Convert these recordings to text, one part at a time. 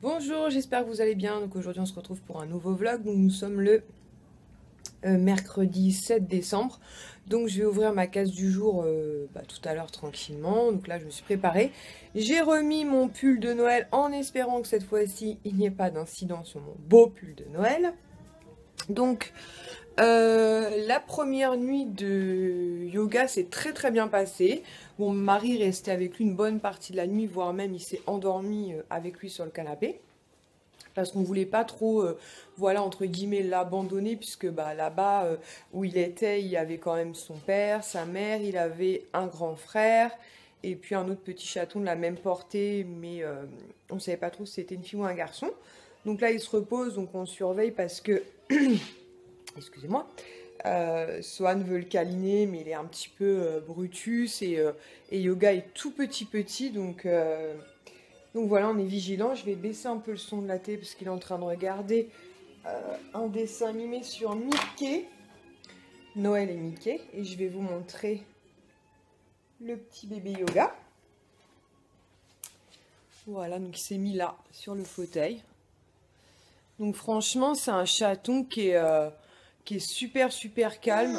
Bonjour, j'espère que vous allez bien. Donc aujourd'hui on se retrouve pour un nouveau vlog. Donc nous sommes le mercredi 7 décembre. Donc je vais ouvrir ma case du jour tout à l'heure tranquillement. Donc là je me suis préparée. J'ai remis mon pull de Noël en espérant que cette fois-ci il n'y ait pas d'incident sur mon beau pull de Noël. Donc la première nuit de yoga s'est très bien passée. Mon mari restait avec lui une bonne partie de la nuit, voire même il s'est endormi avec lui sur le canapé. Parce qu'on voulait pas trop, voilà, entre guillemets, l'abandonner, puisque là-bas où il était, il y avait quand même son père, sa mère, il avait un grand frère, et puis un autre petit chaton de la même portée, mais on ne savait pas trop si c'était une fille ou un garçon. Donc là, il se repose, donc on surveille parce que, excusez-moi, Swan veut le câliner, mais il est un petit peu brutus, et Yoga est tout petit, donc voilà, on est vigilant. Je vais baisser un peu le son de la télé parce qu'il est en train de regarder un dessin animé sur Mickey, Noël et Mickey. Et je vais vous montrer le petit bébé Yoga. Voilà, donc il s'est mis là, sur le fauteuil. Donc franchement, c'est un chaton qui est super calme.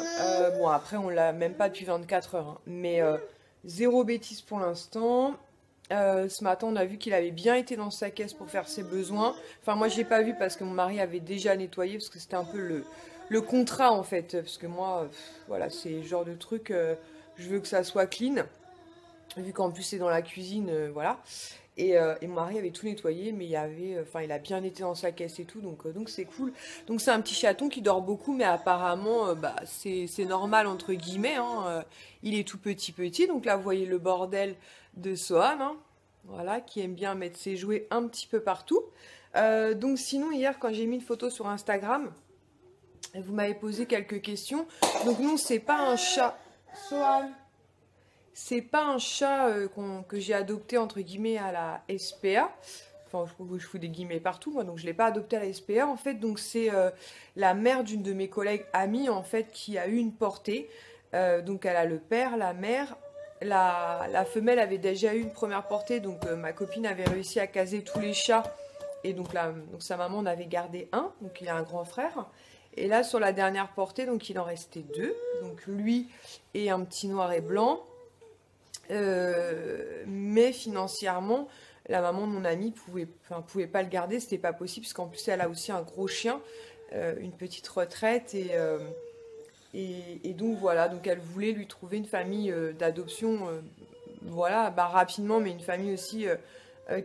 Bon, après, on l'a même pas depuis 24 heures. Hein, mais zéro bêtise pour l'instant. Ce matin, on a vu qu'il avait bien été dans sa caisse pour faire ses besoins. Enfin, moi, je l'ai pas vu parce que mon mari avait déjà nettoyé, parce que c'était un peu le contrat, en fait. Parce que moi, voilà, c'est le genre de truc, je veux que ça soit clean. Vu qu'en plus, c'est dans la cuisine, voilà. Et mon mari avait tout nettoyé, mais il y avait, enfin, il a bien été dans sa caisse et tout, donc c'est cool. Donc c'est un petit chaton qui dort beaucoup, mais apparemment, c'est normal, entre guillemets, hein, il est tout petit, donc là, vous voyez le bordel de Sohan, hein, voilà, qui aime bien mettre ses jouets un petit peu partout. Donc sinon, hier, quand j'ai mis une photo sur Instagram, vous m'avez posé quelques questions. Donc non, c'est pas un chat. Sohan, c'est pas un chat que j'ai adopté entre guillemets à la SPA. Enfin, je fous des guillemets partout, moi, donc je l'ai pas adopté à la SPA en fait. Donc c'est la mère d'une de mes collègues amies en fait qui a eu une portée. Donc elle a le père, la mère. La femelle avait déjà eu une première portée, donc ma copine avait réussi à caser tous les chats. Et donc sa maman en avait gardé un, donc il a un grand frère. Et là sur la dernière portée, donc il en restait deux. Donc lui et un petit noir et blanc. Mais financièrement, la maman de mon amie pouvait pas le garder, c'était pas possible, parce qu'en plus elle a aussi un gros chien, une petite retraite, et donc voilà, donc elle voulait lui trouver une famille d'adoption, voilà, rapidement, mais une famille aussi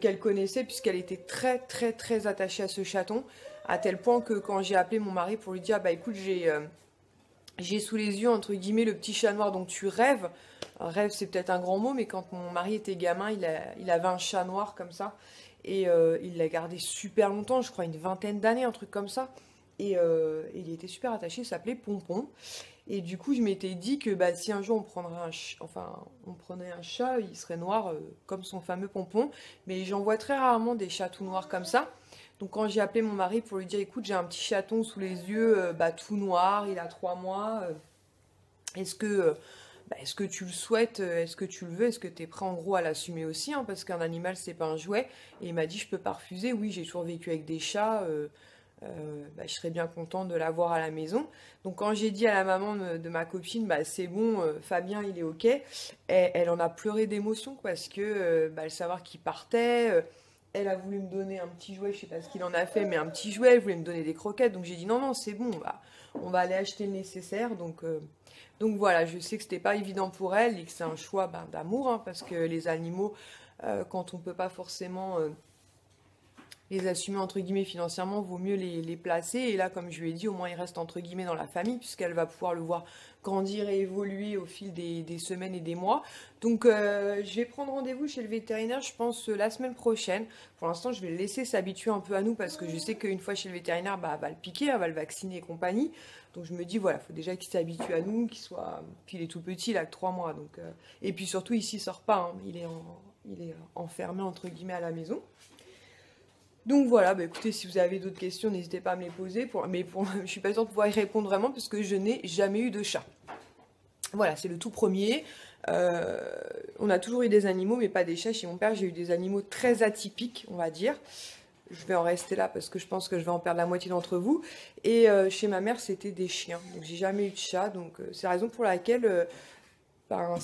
qu'elle connaissait, puisqu'elle était très attachée à ce chaton, à tel point que quand j'ai appelé mon mari pour lui dire, bah écoute, j'ai sous les yeux, entre guillemets, le petit chat noir dont tu rêves. Rêve, c'est peut-être un grand mot, mais quand mon mari était gamin, il avait un chat noir comme ça. Et il l'a gardé super longtemps, je crois une vingtaine d'années, un truc comme ça. Et il était super attaché, il s'appelait Pompon. Et du coup, je m'étais dit que si un jour on prenait un chat, il serait noir comme son fameux Pompon. Mais j'en vois très rarement des chats tout noirs comme ça. Donc quand j'ai appelé mon mari pour lui dire, écoute, j'ai un petit chaton sous les yeux, tout noir, il a 3 mois, est-ce que, est-ce que tu le souhaites, est-ce que tu le veux, est-ce que tu es prêt en gros à l'assumer aussi, hein, parce qu'un animal c'est pas un jouet. Et il m'a dit, je peux pas refuser, oui, j'ai toujours vécu avec des chats, je serais bien contente de l'avoir à la maison. Donc quand j'ai dit à la maman de ma copine, c'est bon, Fabien il est ok, elle en a pleuré d'émotion parce que le savoir qu'il partait, elle a voulu me donner un petit jouet, je sais pas ce qu'il en a fait, mais un petit jouet, elle voulait me donner des croquettes, donc j'ai dit non, c'est bon, on va aller acheter le nécessaire. Donc voilà, je sais que c'était pas évident pour elle et que c'est un choix d'amour, hein, parce que les animaux, quand on peut pas forcément les assumer entre guillemets financièrement, vaut mieux les placer. Et là, comme je lui ai dit, au moins il reste entre guillemets dans la famille, puisqu'elle va pouvoir le voir grandir et évoluer au fil des semaines et des mois. Donc je vais prendre rendez-vous chez le vétérinaire, je pense, la semaine prochaine. Pour l'instant, je vais le laisser s'habituer un peu à nous, parce que je sais qu'une fois chez le vétérinaire, elle va le piquer, elle va le vacciner et compagnie. Donc je me dis, voilà, il faut déjà qu'il s'habitue à nous, Puis il est tout petit, il a que 3 mois. Et puis surtout, ici, il sort pas, hein. Il est enfermé entre guillemets à la maison. Donc voilà, écoutez, si vous avez d'autres questions, n'hésitez pas à me les poser. Je suis pas sûre de pouvoir y répondre vraiment, parce que je n'ai jamais eu de chat. Voilà, c'est le tout premier. On a toujours eu des animaux, mais pas des chats. Chez mon père, j'ai eu des animaux très atypiques, on va dire. je vais en rester là parce que je pense que je vais en perdre la moitié d'entre vous. Et chez ma mère, c'était des chiens. Donc j'ai jamais eu de chat. Donc c'est la raison pour laquelle ben,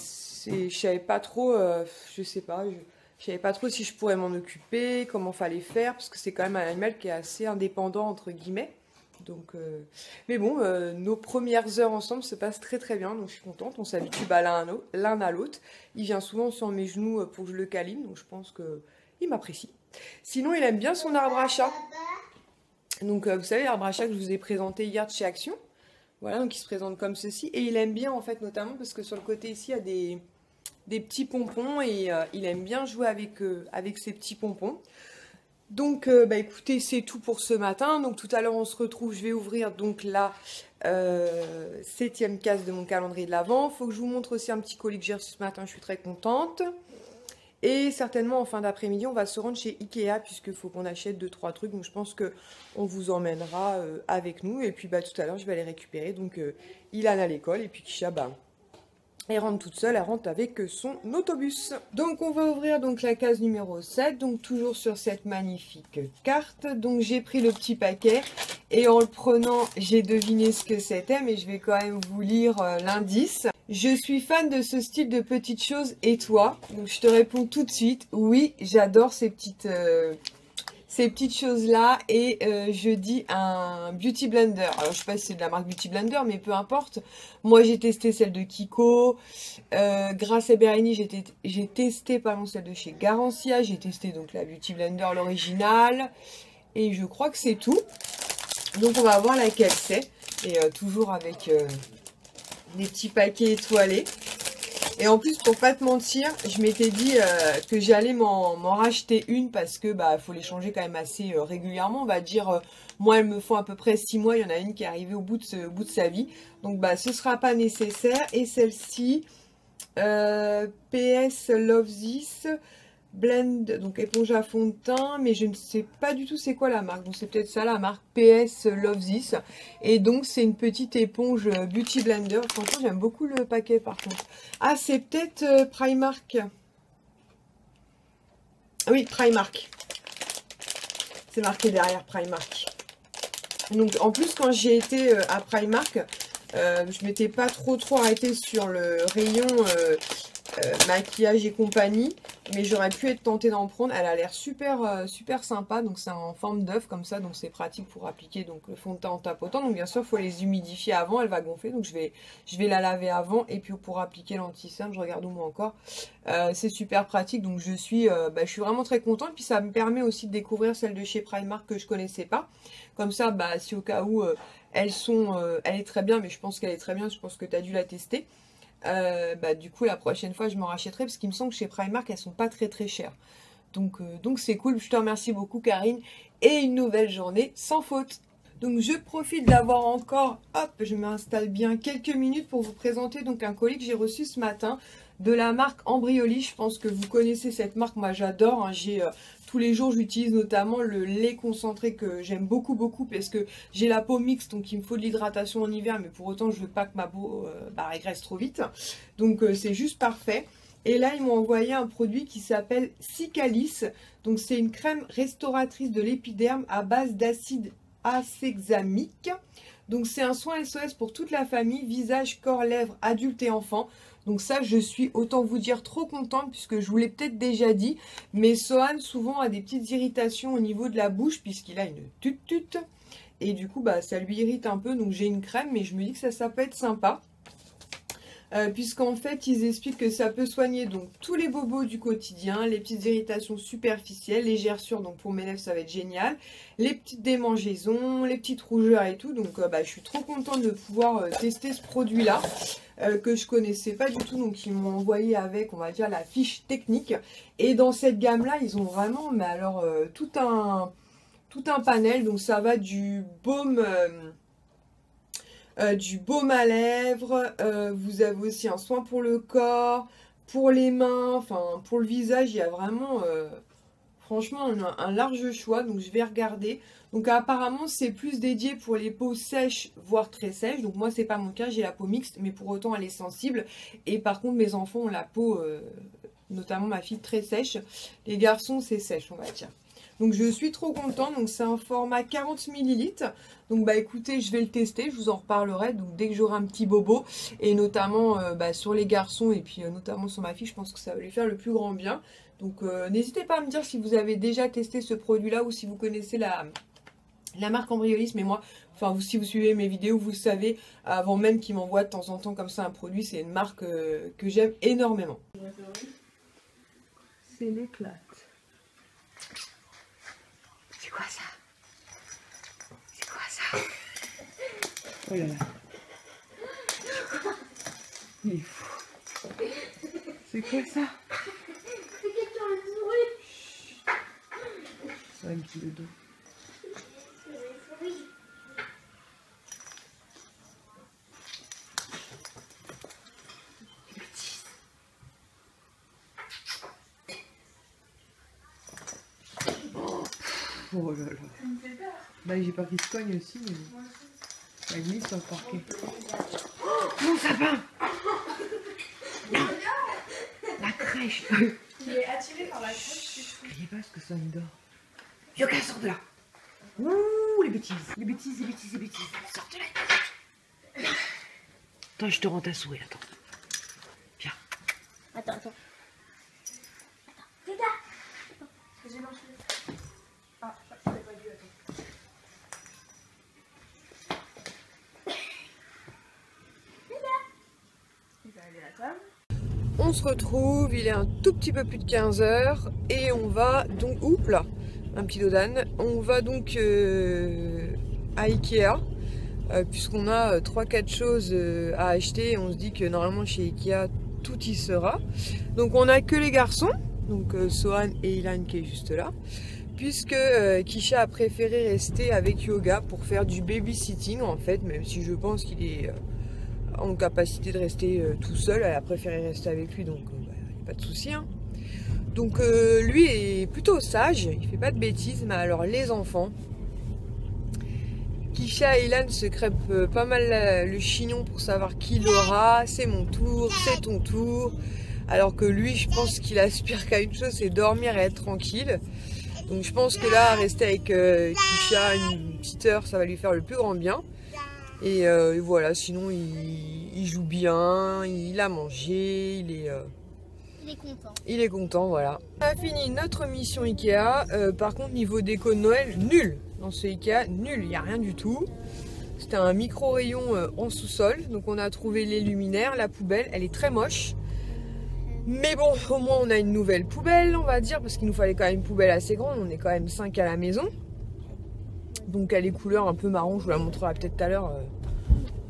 je savais pas trop, je sais pas, je savais pas trop si je pourrais m'en occuper, comment fallait faire, parce que c'est quand même un animal qui est assez indépendant, entre guillemets. Donc, mais bon, nos premières heures ensemble se passent très très bien, donc je suis contente. On s'habitue bah, l'un à l'autre. Il vient souvent sur mes genoux pour que je le câline, donc je pense qu'il m'apprécie. Sinon, il aime bien son arbre à chat. Donc, vous savez, l'arbre à chat que je vous ai présenté hier de chez Action. Voilà, donc il se présente comme ceci. Et il aime bien, en fait, notamment parce que sur le côté ici, il y a des petits pompons et il aime bien jouer avec ces petits pompons. Donc, bah écoutez, c'est tout pour ce matin. Donc, tout à l'heure, on se retrouve. Je vais ouvrir donc la 7e case de mon calendrier de l'Avent. Il faut que je vous montre aussi un petit colis que j'ai reçu ce matin. Je suis très contente. Et certainement, en fin d'après-midi, on va se rendre chez Ikea puisqu'il faut qu'on achète 2-3 trucs. Donc, je pense qu'on vous emmènera avec nous. Et puis, bah, tout à l'heure, je vais aller récupérer. Donc, Ilan à l'école. Et puis, Kisha, bah, elle rentre toute seule, elle rentre avec son autobus. Donc on va ouvrir donc la case numéro 7, donc toujours sur cette magnifique carte. Donc j'ai pris le petit paquet et en le prenant, j'ai deviné ce que c'était, mais je vais quand même vous lire l'indice. Je suis fan de ce style de petites choses et toi? Donc je te réponds tout de suite, oui, j'adore ces petites choses-là et je dis un Beauty Blender. Alors je sais pas si c'est de la marque Beauty Blender, mais peu importe. Moi j'ai testé celle de Kiko. Grâce à Bérénie, j'ai testé pardon, celle de chez Garancia. J'ai testé donc la Beauty Blender, l'original. Et je crois que c'est tout. Donc on va voir laquelle c'est. Et toujours avec des petits paquets étoilés. Et en plus, pour pas te mentir, je m'étais dit que j'allais m'en racheter une parce que bah faut les changer quand même assez régulièrement. On va dire, moi elles me font à peu près 6 mois. Il y en a une qui est arrivée au bout de sa vie. Donc bah ce sera pas nécessaire. Et celle-ci, PS Love This Blend, donc éponge à fond de teint, mais je ne sais pas du tout c'est quoi la marque. Donc c'est peut-être ça la marque PS Love This. Et donc c'est une petite éponge Beauty Blender. Franchement j'aime beaucoup le paquet par contre. Ah c'est peut-être Primark. Oui Primark. C'est marqué derrière Primark. Donc en plus quand j'ai été à Primark, je m'étais pas trop arrêtée sur le rayon maquillage et compagnie, mais j'aurais pu être tentée d'en prendre. Elle a l'air super sympa, donc c'est en forme d'œuf comme ça, donc c'est pratique pour appliquer donc le fond de teint en tapotant. Donc bien sûr il faut les humidifier avant, elle va gonfler, donc je vais la laver avant et puis pour appliquer l'anti-cerne, je regarde où moi encore. C'est super pratique, donc je suis vraiment très contente. Puis ça me permet aussi de découvrir celle de chez Primark que je connaissais pas. Comme ça, bah si au cas où elle est très bien, mais je pense qu'elle est très bien, je pense que tu as dû la tester. Du coup la prochaine fois je m'en rachèterai parce qu'il me semble que chez Primark elles sont pas très chères. Donc c'est cool, je te remercie beaucoup Karine et une nouvelle journée sans faute. Donc je profite d'avoir encore, hop, je m'installe bien quelques minutes pour vous présenter donc un colis que j'ai reçu ce matin de la marque Embryoli. Je pense que vous connaissez cette marque, moi j'adore, hein. Tous les jours j'utilise notamment le lait concentré que j'aime beaucoup parce que j'ai la peau mixte, donc il me faut de l'hydratation en hiver, mais pour autant je veux pas que ma peau régresse trop vite, donc c'est juste parfait. Et là ils m'ont envoyé un produit qui s'appelle Cicalis, donc c'est une crème restauratrice de l'épiderme à base d'acide acéxamique. Donc c'est un soin SOS pour toute la famille, visage, corps, lèvres, adultes et enfants. Donc ça, je suis, autant vous dire, trop contente, puisque je vous l'ai peut-être déjà dit, mais Sohan souvent a des petites irritations au niveau de la bouche, puisqu'il a une tutute. Et du coup, bah, ça lui irrite un peu, donc j'ai une crème, mais je me dis que ça peut être sympa. Puisqu'en fait, ils expliquent que ça peut soigner donc tous les bobos du quotidien, les petites irritations superficielles, les gerçures, donc pour mes lèvres, ça va être génial, les petites démangeaisons, les petites rougeurs et tout. Donc, je suis trop contente de pouvoir tester ce produit-là. Que je connaissais pas du tout, donc ils m'ont envoyé avec, on va dire, la fiche technique. Et dans cette gamme là ils ont vraiment, mais alors tout un panel. Donc ça va du baume à lèvres, vous avez aussi un soin pour le corps, pour les mains, enfin pour le visage. Il y a vraiment franchement un large choix, donc je vais regarder. Donc apparemment c'est plus dédié pour les peaux sèches, voire très sèches. Donc moi c'est pas mon cas, j'ai la peau mixte, mais pour autant elle est sensible. Et par contre mes enfants ont la peau, notamment ma fille, très sèche. Les garçons c'est sèche on va dire. Donc je suis trop contente, donc c'est un format 40 ml. Donc bah écoutez, je vais le tester, je vous en reparlerai donc dès que j'aurai un petit bobo. Et notamment sur les garçons et puis notamment sur ma fille, je pense que ça va lui faire le plus grand bien. Donc n'hésitez pas à me dire si vous avez déjà testé ce produit là ou si vous connaissez la marque Embryolisse. Mais moi, enfin si vous suivez mes vidéos, vous le savez, avant même qu'ils m'envoient de temps en temps comme ça un produit, c'est une marque que j'aime énormément. C'est l'éclate. C'est quoi ça? C'est quoi ça? Oh là là. Il est fou. C'est quoi ça? C'est un petit dodo. Oh là là. Ça me fait peur. Bah j'ai peur qu'il se cogne aussi, mais bon. La glisse sur le parquet. Oh mon sapin. La crèche. Il est attiré par la crèche. Criez pas parce que ça me dort. Yoga, sors de là. Ouh, les bêtises. Les bêtises, les bêtises, les bêtises. Sors de là. Attends, je te rends ta souris, attends. Viens. Attends. Regarde. Attends, j'ai lancé. Ah, je l'ai pas vu, attends. Regarde. Il va aller à la table. On se retrouve, il est un tout petit peu plus de 15 h et on va donc, oups là, un petit dodane, on va donc à Ikea puisqu'on a 3-4 choses à acheter et on se dit que normalement chez Ikea tout y sera. Donc on a que les garçons, donc Sohan et Ilan qui est juste là, puisque Kisha a préféré rester avec Yoga pour faire du babysitting en fait, même si je pense qu'il est en capacité de rester tout seul, elle a préféré rester avec lui, donc il n'y a pas de souci. Hein. Donc lui est plutôt sage, il fait pas de bêtises, mais alors les enfants, Kisha et Ilan se crêpent pas mal le chignon pour savoir qui l'aura, c'est mon tour, c'est ton tour, alors que lui je pense qu'il aspire qu'à une chose, c'est dormir et être tranquille. Donc je pense que là, rester avec Kisha une petite heure, ça va lui faire le plus grand bien. Et voilà, sinon il joue bien, il a mangé, il est content. Il est content, voilà. On a fini notre mission Ikea. Par contre, niveau déco de Noël, nul. Dans ce Ikea, nul, il n'y a rien du tout. C'était un micro-rayon en sous-sol. Donc on a trouvé les luminaires, la poubelle, elle est très moche. Mais bon, au moins on a une nouvelle poubelle, on va dire, parce qu'il nous fallait quand même une poubelle assez grande. On est quand même 5 à la maison. Donc elle est couleur un peu marron, je vous la montrerai peut-être tout à l'heure.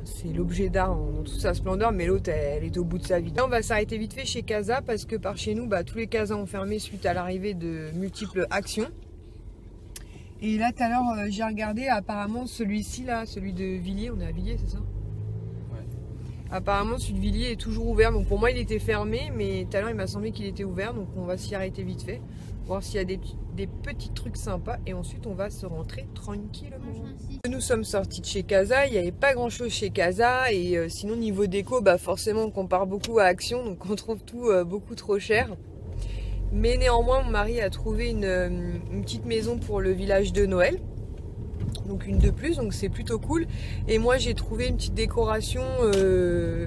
C'est l'objet d'art dans toute sa splendeur, mais l'autre elle est au bout de sa vie. Là on va s'arrêter vite fait chez Casa parce que par chez nous, tous les Casa ont fermé suite à l'arrivée de multiples actions. Et là tout à l'heure j'ai regardé, apparemment celui-ci là, celui de Villiers, on est à Villiers c'est ça? Ouais. Apparemment celui de Villiers est toujours ouvert, donc pour moi il était fermé, mais tout à l'heure il m'a semblé qu'il était ouvert, donc on va s'y arrêter vite fait. Voir s'il y a des petits trucs sympas et ensuite on va se rentrer tranquillement. Nous sommes sortis de chez Casa, il n'y avait pas grand chose chez Casa et sinon niveau déco, forcément on compare beaucoup à Action, donc on trouve tout beaucoup trop cher. Mais néanmoins mon mari a trouvé une petite maison pour le village de Noël. Donc une de plus, donc c'est plutôt cool. Et moi j'ai trouvé une petite décoration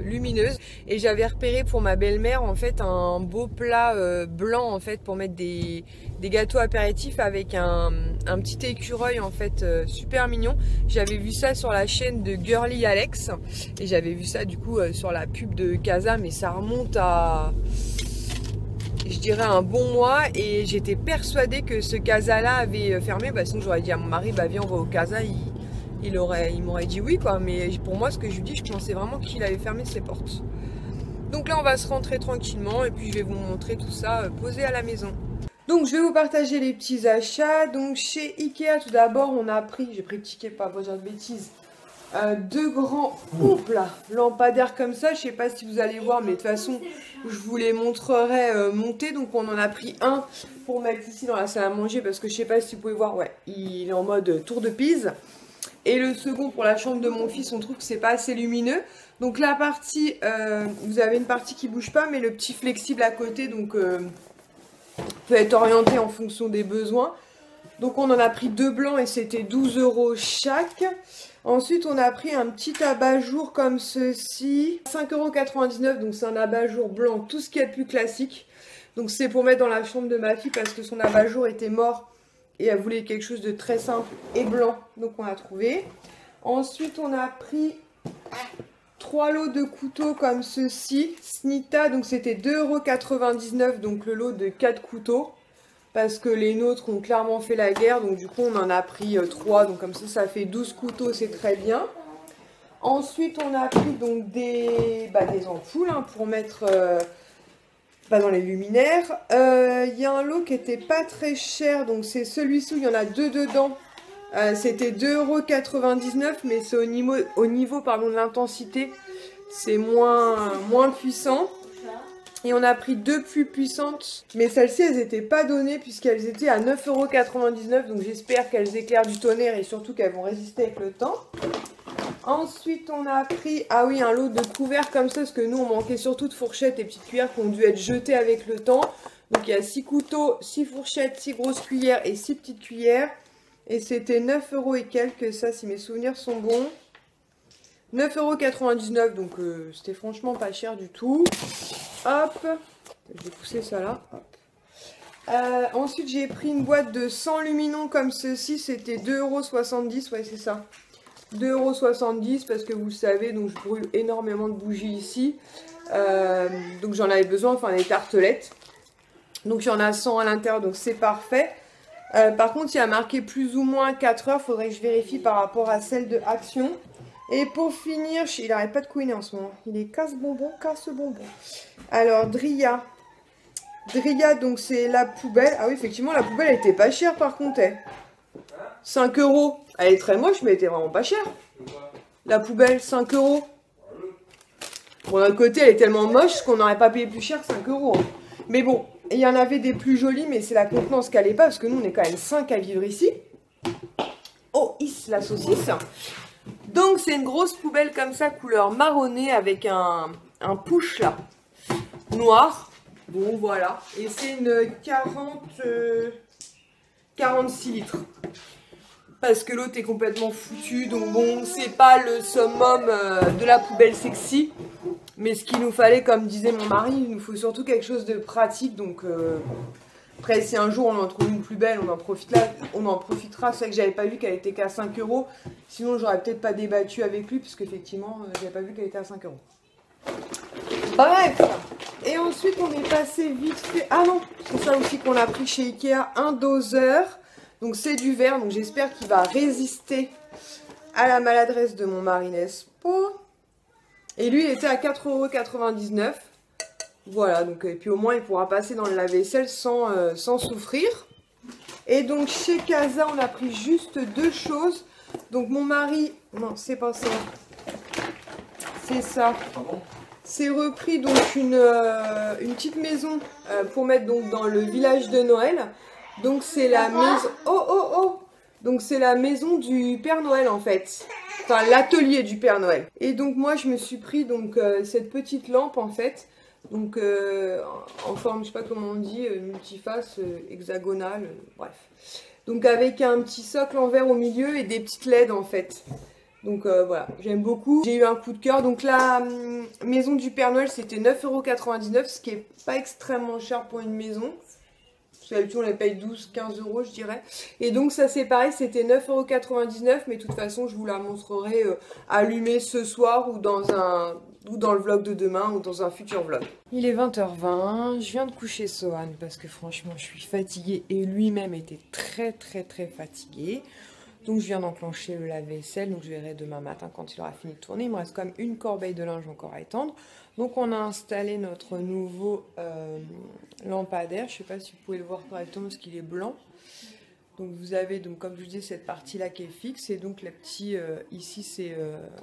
lumineuse et j'avais repéré pour ma belle-mère en fait un beau plat blanc en fait pour mettre des gâteaux apéritifs avec un petit écureuil en fait super mignon. J'avais vu ça sur la chaîne de Girly Alex et j'avais vu ça du coup sur la pub de Casa, mais ça remonte à, je dirais, un bon mois et j'étais persuadée que ce Casa là avait fermé, sinon j'aurais dit à mon mari viens on va au Casa, il m'aurait dit oui quoi, mais pour moi ce que je lui dis, je pensais vraiment qu'il avait fermé ses portes. Donc là on va se rentrer tranquillement et puis je vais vous montrer tout ça posé à la maison. Donc je vais vous partager les petits achats. Donc chez Ikea tout d'abord on a pris, j'ai pris le ticket pas pour dire de bêtises, deux grands lampadaires comme ça, je sais pas si vous allez voir mais de toute façon je vous les montrerai monter. Donc on en a pris un pour mettre ici dans la salle à manger parce que je sais pas si vous pouvez voir, ouais, il est en mode tour de Pise. Et le second pour la chambre de mon fils, on trouve que c'est pas assez lumineux. Donc la partie, vous avez une partie qui bouge pas mais le petit flexible à côté donc peut être orienté en fonction des besoins. Donc on en a pris 2 blancs et c'était 12 € chaque. Ensuite on a pris un petit abat-jour comme ceci, 5,99 €, donc c'est un abat-jour blanc, tout ce qui est le plus classique. Donc c'est pour mettre dans la chambre de ma fille parce que son abat-jour était mort et elle voulait quelque chose de très simple et blanc, donc on a trouvé. Ensuite on a pris 3 lots de couteaux comme ceci, Snita, donc c'était 2,99 €, donc le lot de 4 couteaux. Parce que les nôtres ont clairement fait la guerre, donc du coup on en a pris 3, donc comme ça fait 12 couteaux, c'est très bien. Ensuite on a pris donc des ampoules hein, pour mettre dans les luminaires. Il y a un lot qui était pas très cher, donc c'est celui-ci, il y en a 2 dedans. C'était 2,99 €, mais c'est au niveau de l'intensité, c'est moins puissant. Et on a pris 2 plus puissantes, mais celles-ci elles n'étaient pas données puisqu'elles étaient à 9,99 €, donc j'espère qu'elles éclairent du tonnerre et surtout qu'elles vont résister avec le temps. Ensuite on a pris, un lot de couverts comme ça, parce que nous on manquait surtout de fourchettes et petites cuillères qui ont dû être jetées avec le temps. Donc il y a 6 couteaux, 6 fourchettes, 6 grosses cuillères et 6 petites cuillères. Et c'était 9 € et quelques, ça si mes souvenirs sont bons. 9,99 €, donc c'était franchement pas cher du tout. Hop, je vais pousser ça là. Hop. Ensuite, j'ai pris une boîte de 100 luminons comme ceci. C'était 2,70 €. Ouais, c'est ça. 2,70 € parce que vous le savez, donc je brûle énormément de bougies ici. Donc j'en avais besoin, enfin des tartelettes. Donc il y en a 100 à l'intérieur, donc c'est parfait. Par contre, il y a marqué plus ou moins 4 heures. Faudrait que je vérifie par rapport à celle de Action. Et pour finir, il n'arrête pas de couiner en ce moment. Il est casse-bonbon, casse-bonbon. Alors, Dria. Dria, donc c'est la poubelle. Ah oui, effectivement, la poubelle, elle était pas chère par contre. 5 €. Elle est très moche, mais elle était vraiment pas chère. La poubelle, 5 €. Bon, d'un côté, elle est tellement moche qu'on n'aurait pas payé plus cher que 5 €. Hein. Mais bon, il y en avait des plus jolies, mais c'est la contenance qu'elle n'est pas, parce que nous, on est quand même 5 à vivre ici. Oh, la saucisse. Donc c'est une grosse poubelle comme ça, couleur marronnée, avec un push là, noir. Bon voilà, et c'est une 46 litres. Parce que l'autre est complètement foutu, donc bon, c'est pas le summum de la poubelle sexy. Mais ce qu'il nous fallait, comme disait mon mari, il nous faut surtout quelque chose de pratique, donc... Après, si un jour on en trouve une plus belle, on en profitera. C'est vrai que j'avais pas vu qu'elle était qu'à 5 €. Sinon, j'aurais peut-être pas débattu avec lui, puisque effectivement, j'avais pas vu qu'elle était à 5 €. Bref. Et ensuite, on est passé vite fait. Ah non, c'est ça aussi qu'on a pris chez Ikea, un doseur. Donc c'est du verre, donc j'espère qu'il va résister à la maladresse de mon mari, n'est-ce pas? Et lui, il était à 4,99 €. Voilà, donc, et puis au moins il pourra passer dans le lave-vaisselle sans souffrir. Et donc chez Casa, on a pris juste 2 choses. Donc mon mari, non c'est pas ça, c'est ça. C'est repris donc une petite maison pour mettre donc dans le village de Noël. Donc c'est la maison, donc c'est la maison du Père Noël en fait. Enfin l'atelier du Père Noël. Et donc moi je me suis pris donc cette petite lampe en fait. Donc en forme, je sais pas comment on dit, multiface, hexagonale, bref. Donc avec un petit socle en verre au milieu et des petites LED en fait. Donc voilà, j'aime beaucoup. J'ai eu un coup de cœur. Donc la maison du Père Noël, c'était 9,99 €, ce qui est pas extrêmement cher pour une maison. D'habitude, on les paye 12-15 € je dirais. Et donc ça c'est pareil, c'était 9,99 €, mais de toute façon je vous la montrerai allumée ce soir ou dans le vlog de demain ou dans un futur vlog. Il est 20h20, je viens de coucher Sohan parce que franchement je suis fatiguée et lui-même était très fatigué. Donc je viens d'enclencher le lave-vaisselle, donc je verrai demain matin quand il aura fini de tourner. Il me reste quand même une corbeille de linge encore à étendre. Donc on a installé notre nouveau lampadaire. Je ne sais pas si vous pouvez le voir correctement parce qu'il est blanc. Donc vous avez, donc, comme je vous dis, cette partie-là qui est fixe. Et donc la petite, ici,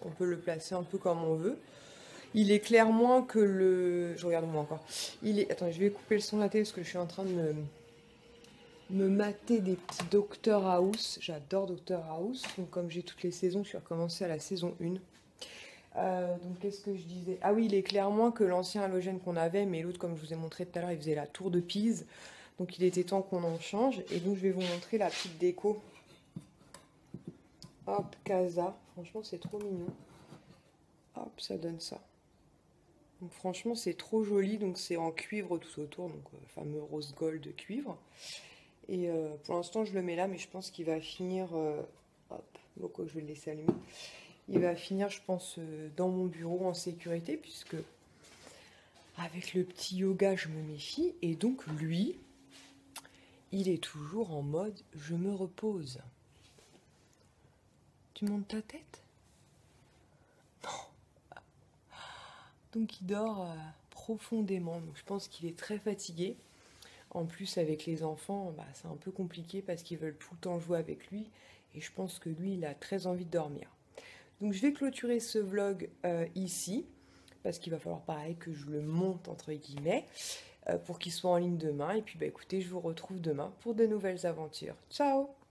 on peut le placer un peu comme on veut. Il éclaire moins que le... Je regarde moi encore. Attends, je vais couper le son de la télé parce que je suis en train de me mater des petits Doctor House. J'adore Doctor House. Donc comme j'ai toutes les saisons, je suis recommencée à la saison 1. Donc qu'est-ce que je disais? Ah oui, il éclaire moins que l'ancien halogène qu'on avait, mais l'autre, comme je vous ai montré tout à l'heure, il faisait la tour de Pise. Donc il était temps qu'on en change. Et donc je vais vous montrer la petite déco. Hop, Casa. Franchement, c'est trop mignon. Hop, ça donne ça. Donc franchement, c'est trop joli. Donc c'est en cuivre tout autour. Donc fameux rose gold cuivre. Et pour l'instant, je le mets là, mais je pense qu'il va finir... hop, bon, quoi, je vais le laisser allumer. Il va finir, je pense, dans mon bureau en sécurité, puisque avec le petit yoga, je me méfie. Et donc, lui, il est toujours en mode « je me repose ». Tu montes ta tête? Non. Donc, il dort profondément. Donc, je pense qu'il est très fatigué. En plus, avec les enfants, bah, c'est un peu compliqué parce qu'ils veulent tout le temps jouer avec lui. Et je pense que lui, il a très envie de dormir. Donc, je vais clôturer ce vlog ici. Parce qu'il va falloir, pareil, que je le monte, entre guillemets, pour qu'il soit en ligne demain. Et puis, bah, écoutez, je vous retrouve demain pour de nouvelles aventures. Ciao!